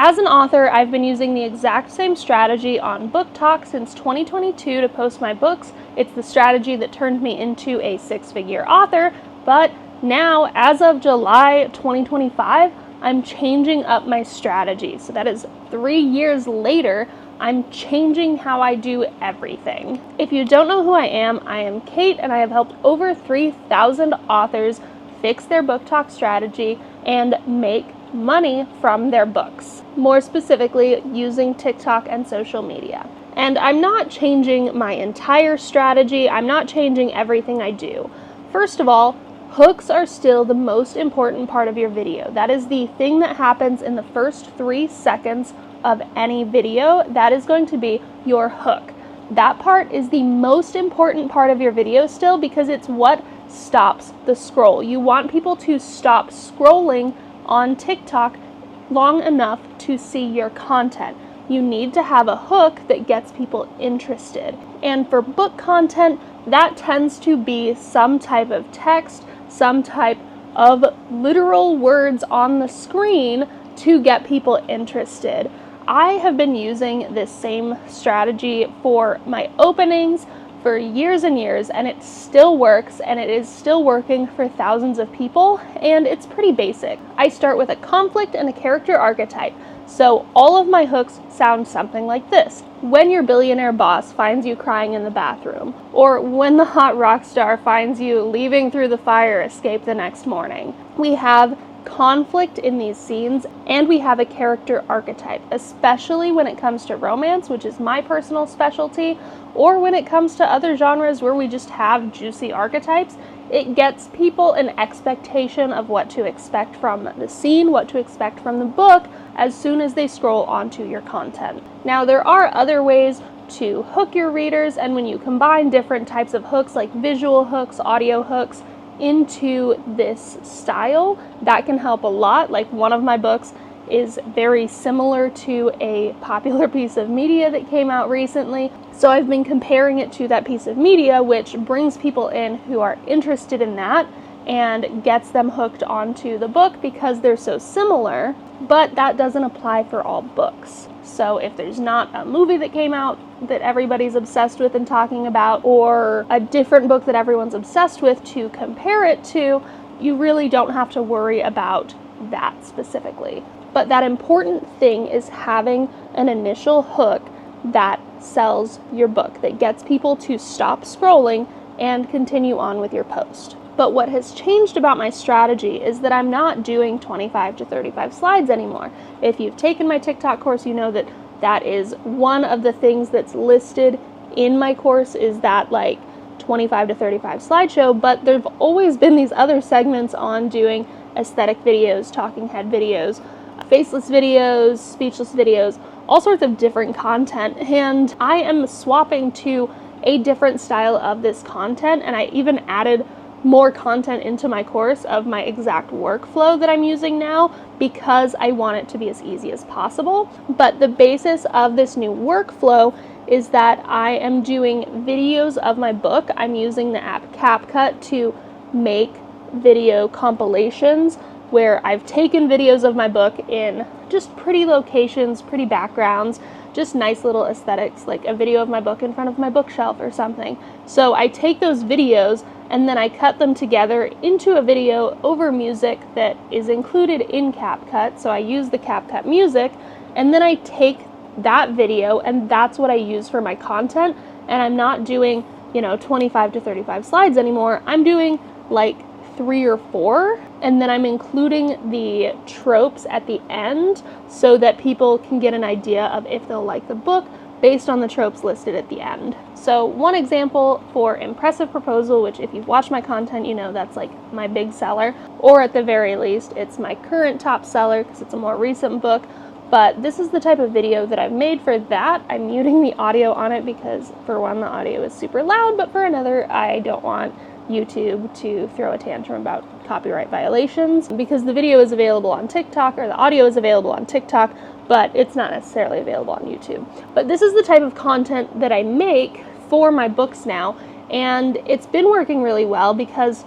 As an author, I've been using the exact same strategy on BookTok since 2022 to post my books. It's the strategy that turned me into a six-figure author, but now, as of July 2025, I'm changing up my strategy. So that is 3 years later, I'm changing how I do everything. If you don't know who I am Kate, and I have helped over 3,000 authors fix their BookTok strategy and make money from their books, more specifically using TikTok and social media. And I'm not changing my entire strategy. I'm not changing everything I do. First of all, hooks are still the most important part of your video. That is the thing that happens in the first 3 seconds of any video. That is going to be your hook. That part is the most important part of your video still, because it's what stops the scroll. You want people to stop scrolling on TikTok long enough to see your content. You need to have a hook that gets people interested. And for book content, that tends to be some type of text, some type of literal words on the screen to get people interested. I have been using this same strategy for my openings for years and years, and it still works, and it is still working for thousands of people, and it's pretty basic. I start with a conflict and a character archetype. So all of my hooks sound something like this. When your billionaire boss finds you crying in the bathroom, or when the hot rock star finds you leaving through the fire escape the next morning. We have conflict in these scenes, and we have a character archetype, especially when it comes to romance, which is my personal specialty, or when it comes to other genres where we just have juicy archetypes. It gets people an expectation of what to expect from the scene, what to expect from the book, as soon as they scroll onto your content. Now, there are other ways to hook your readers, and when you combine different types of hooks, like visual hooks, audio hooks, into this style, that can help a lot. Like, one of my books is very similar to a popular piece of media that came out recently. So I've been comparing it to that piece of media, which brings people in who are interested in that and gets them hooked onto the book because they're so similar. But that doesn't apply for all books. So if there's not a movie that came out that everybody's obsessed with and talking about, or a different book that everyone's obsessed with to compare it to, you really don't have to worry about that specifically. But that important thing is having an initial hook that sells your book, that gets people to stop scrolling and continue on with your post. But what has changed about my strategy is that I'm not doing 25 to 35 slides anymore. If you've taken my TikTok course, you know that that is one of the things that's listed in my course, is that like 25 to 35 slideshow, but there've always been these other segments on doing aesthetic videos, talking head videos, faceless videos, speechless videos, all sorts of different content, and I am swapping to a different style of this content, and I even added more content into my course of my exact workflow that I'm using now, because I want it to be as easy as possible. But the basis of this new workflow is that I am doing videos of my book. I'm using the app CapCut to make video compilations where I've taken videos of my book in just pretty locations, pretty backgrounds, just nice little aesthetics, like a video of my book in front of my bookshelf or something. So I take those videos and then I cut them together into a video over music that is included in CapCut. So I use the CapCut music, and then I take that video and that's what I use for my content. And I'm not doing, 25 to 35 slides anymore. I'm doing like 3 or 4, and then I'm including the tropes at the end so that people can get an idea of if they'll like the book based on the tropes listed at the end. So one example for Impressive Proposal, which if you've watched my content, you know that's like my big seller, or at the very least, it's my current top seller because it's a more recent book. But this is the type of video that I've made for that. I'm muting the audio on it because, for one, the audio is super loud, but for another, I don't want YouTube to throw a tantrum about copyright violations, because the video is available on TikTok, or the audio is available on TikTok, but it's not necessarily available on YouTube. But this is the type of content that I make for my books now, and it's been working really well, because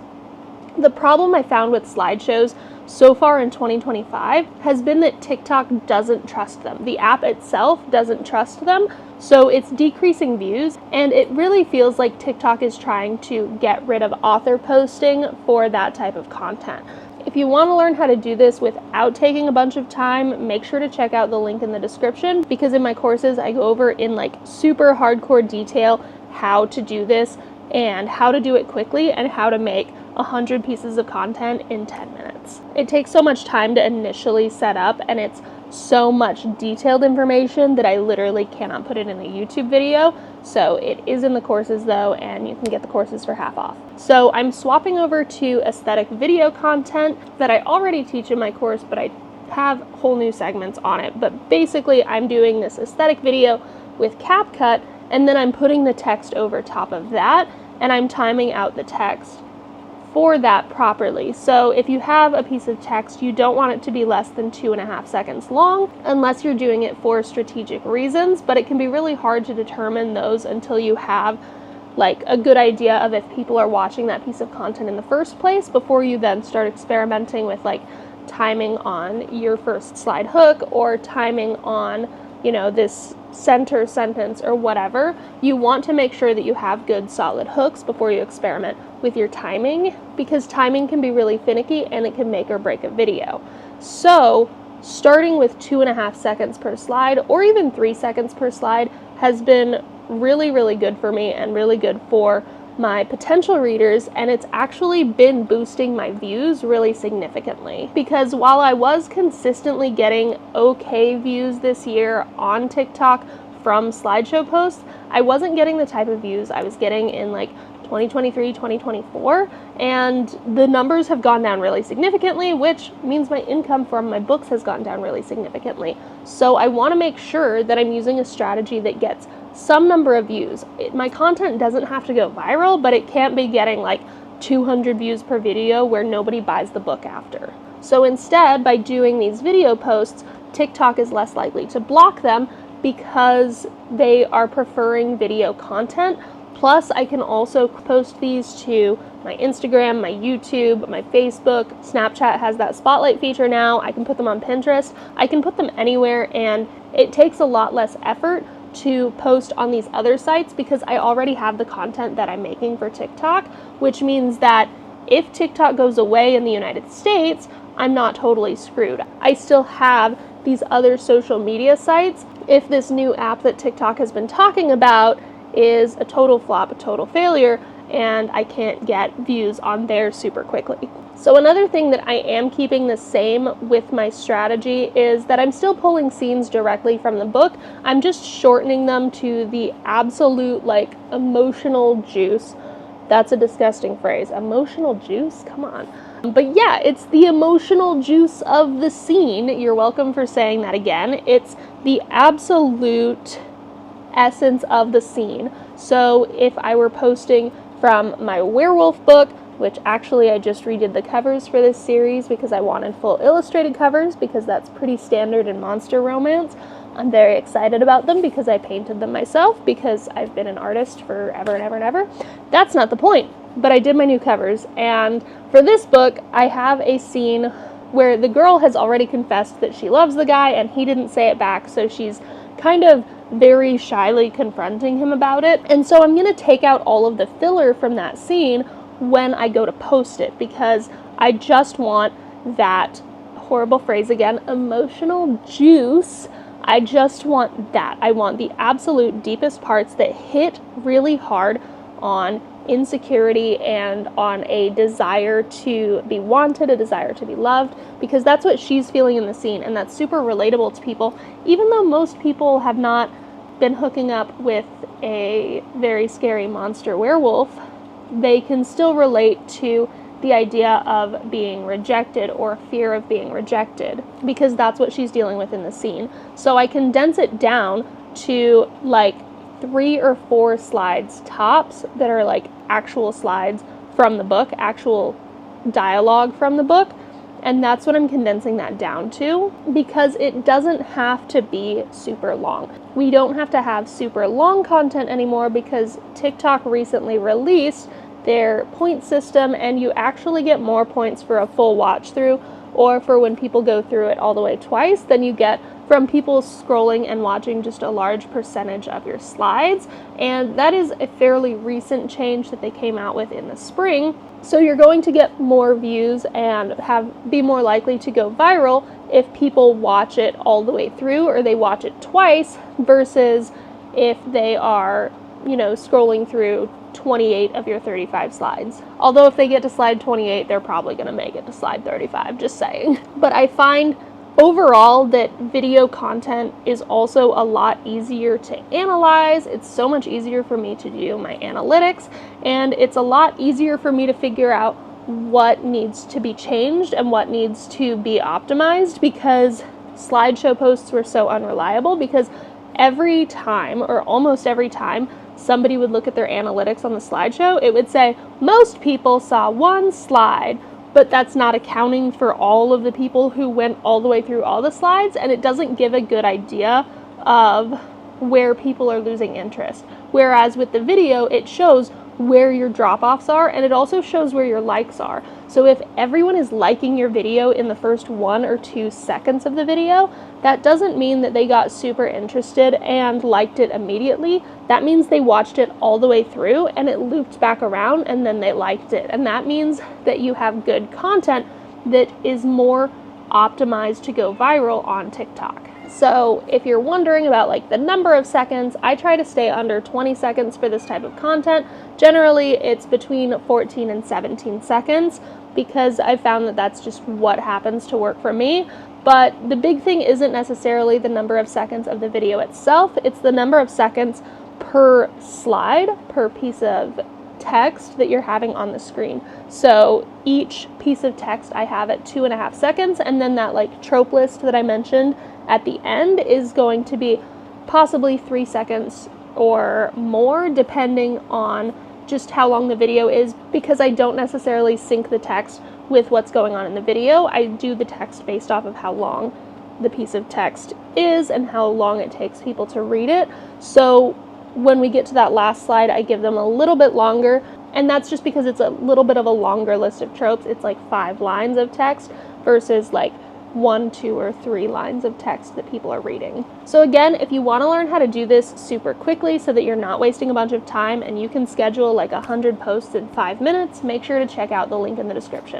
the problem I found with slideshows so far in 2025 has been that TikTok doesn't trust them. The app itself doesn't trust them, so it's decreasing views, and it really feels like TikTok is trying to get rid of author posting for that type of content. If you want to learn how to do this without taking a bunch of time, make sure to check out the link in the description, because in my courses I go over in like super hardcore detail how to do this and how to do it quickly and how to make 100 pieces of content in 10 minutes. It takes so much time to initially set up, and it's so much detailed information that I literally cannot put it in a YouTube video. So it is in the courses though, and you can get the courses for half off. So I'm swapping over to aesthetic video content that I already teach in my course, but I have whole new segments on it. But basically I'm doing this aesthetic video with CapCut, and then I'm putting the text over top of that, and I'm timing out the text for that properly. So if you have a piece of text, you don't want it to be less than 2.5 seconds long unless you're doing it for strategic reasons, but it can be really hard to determine those until you have like a good idea of if people are watching that piece of content in the first place before you then start experimenting with like timing on your first slide hook or timing on, you know, this center sentence or whatever. You want to make sure that you have good solid hooks before you experiment with your timing, because timing can be really finicky and it can make or break a video. So starting with 2.5 seconds per slide or even 3 seconds per slide has been really, really good for me and really good for my potential readers, and it's actually been boosting my views really significantly, because while I was consistently getting okay views this year on TikTok from slideshow posts, I wasn't getting the type of views I was getting in like 2023, 2024, and the numbers have gone down really significantly, which means my income from my books has gone down really significantly. So I want to make sure that I'm using a strategy that gets some number of views. My content doesn't have to go viral, but it can't be getting like 200 views per video where nobody buys the book after. So instead, by doing these video posts, TikTok is less likely to block them because they are preferring video content. Plus, I can also post these to my Instagram, my YouTube, my Facebook. Snapchat has that spotlight feature now. I can put them on Pinterest. I can put them anywhere, and it takes a lot less effort to post on these other sites because I already have the content that I'm making for TikTok, which means that if TikTok goes away in the United States, I'm not totally screwed. I still have these other social media sites. If this new app that TikTok has been talking about is a total flop, a total failure, and I can't get views on there super quickly. So another thing that I am keeping the same with my strategy is that I'm still pulling scenes directly from the book. I'm just shortening them to the absolute like emotional juice. That's a disgusting phrase. Emotional juice? Come on. But yeah, it's the emotional juice of the scene. You're welcome for saying that again. It's the absolute essence of the scene. So if I were posting from my werewolf book, which actually I just redid the covers for this series because I wanted full illustrated covers because that's pretty standard in monster romance. I'm very excited about them because I painted them myself because I've been an artist forever and ever and ever. That's not the point, but I did my new covers, and for this book I have a scene where the girl has already confessed that she loves the guy and he didn't say it back, so she's kind of very shyly confronting him about it. And so I'm going to take out all of the filler from that scene when I go to post it, because I just want that, horrible phrase again, emotional juice. I just want that. I want the absolute deepest parts that hit really hard on insecurity and on a desire to be wanted, a desire to be loved, because that's what she's feeling in the scene, and that's super relatable to people. Even though most people have not been hooking up with a very scary monster werewolf, they can still relate to the idea of being rejected or fear of being rejected, because that's what she's dealing with in the scene. So I condense it down to like 3 or 4 slides tops that are like actual slides from the book, actual dialogue from the book, and that's what I'm condensing that down to, because it doesn't have to be super long. We don't have to have super long content anymore because TikTok recently released their point system, and you actually get more points for a full watch through or for when people go through it all the way twice, then you get from people scrolling and watching just a large percentage of your slides. And that is a fairly recent change that they came out with in the spring. So you're going to get more views and be more likely to go viral if people watch it all the way through, or they watch it twice, versus if they are, scrolling through 28 of your 35 slides. Although if they get to slide 28, they're probably going to make it to slide 35, just saying. But I find overall that video content is also a lot easier to analyze. It's so much easier for me to do my analytics, and it's a lot easier for me to figure out what needs to be changed and what needs to be optimized, because slideshow posts were so unreliable, because every time, or almost every time, somebody would look at their analytics on the slideshow, it would say most people saw one slide, but that's not accounting for all of the people who went all the way through all the slides, and it doesn't give a good idea of where people are losing interest. Whereas with the video, it shows where your drop-offs are, and it also shows where your likes are. So if everyone is liking your video in the first 1 or 2 seconds of the video, that doesn't mean that they got super interested and liked it immediately. That means they watched it all the way through and it looped back around and then they liked it. And that means that you have good content that is more optimized to go viral on TikTok. So if you're wondering about like the number of seconds, I try to stay under 20 seconds for this type of content. Generally, it's between 14 and 17 seconds because I found that that's just what happens to work for me. But the big thing isn't necessarily the number of seconds of the video itself, it's the number of seconds per slide, per piece of text that you're having on the screen. So each piece of text I have at 2.5 seconds, and then that like trope list that I mentioned at the end is going to be possibly 3 seconds or more, depending on just how long the video is, because I don't necessarily sync the text with what's going on in the video. I do the text based off of how long the piece of text is and how long it takes people to read it. So when we get to that last slide, I give them a little bit longer, and that's just because it's a little bit of a longer list of tropes. It's like 5 lines of text versus like 1, 2, or 3 lines of text that people are reading. So again, if you want to learn how to do this super quickly so that you're not wasting a bunch of time and you can schedule like 100 posts in 5 minutes, make sure to check out the link in the description.